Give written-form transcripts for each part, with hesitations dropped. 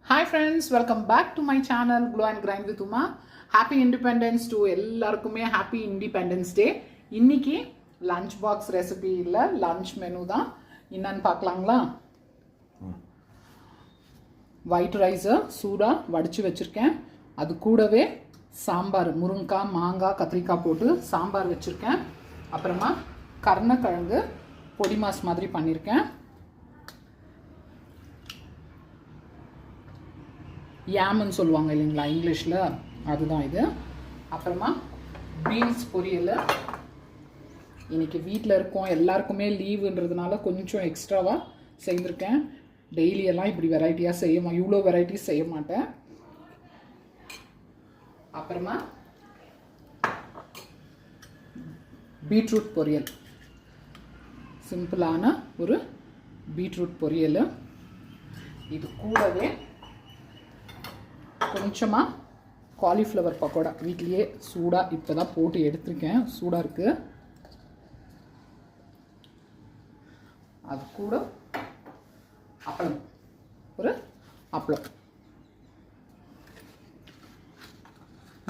Hi friends, welcome back to my channel Glow and Grind with Uma. Happy Independence to எல்லாருக்குமே Happy Independence Day. இன்னைக்கு lunch box recipe இல்ல lunch menu தான். என்னன்னு பார்க்கலாங்களா? White rice சூடா வடிச்சு வச்சிருக்கேன். அது கூடவே சாம்பார் முருங்காய் மாங்காய் கத்திரிக்காய் போட்டு சாம்பார் வச்சிருக்கேன். அப்புறமா கருணக்கிழங்கு பொடி மாஸ் மாதிரி பண்ணியிருக்கேன். யாமன்னு சொல்லுவாங்க இல்லைங்களா இங்கிலீஷில், அதுதான் இது. அப்புறமா பீன்ஸ் பொரியல். இன்றைக்கி வீட்டில் இருக்கோம், எல்லாருக்குமே லீவுன்றதுனால கொஞ்சம் எக்ஸ்ட்ராவாக செய்திருக்கேன். டெய்லியெல்லாம் இப்படி வெரைட்டியாக இவ்வளோ வெரைட்டிஸ் செய்ய மாட்டேன். அப்புறமா பீட்ரூட் பொரியல், சிம்பிளான ஒரு பீட்ரூட் பொரியல். இது கூடவே கொஞ்சமாக காலிஃப்ளவர் பக்கோடா வீட்லேயே சூடாக இப்போ தான் போட்டு எடுத்திருக்கேன், சூடாக இருக்குது. அது கூட அப்பளம், ஒரு அப்பளம்.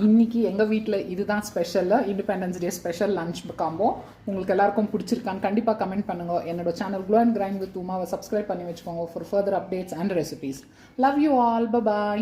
இன்றைக்கி எங்கள் வீட்டில் இதுதான் ஸ்பெஷலாக independence day special lunch combo. உங்களுக்கு எல்லாருக்கும் பிடிச்சிருக்கான்னு கண்டிப்பாக கமெண்ட் பண்ணுங்கள். என்னோட channel Glow and Grind with Uma subscribe பண்ணி வச்சுக்கோங்க for further updates and recipes. Love you all, by.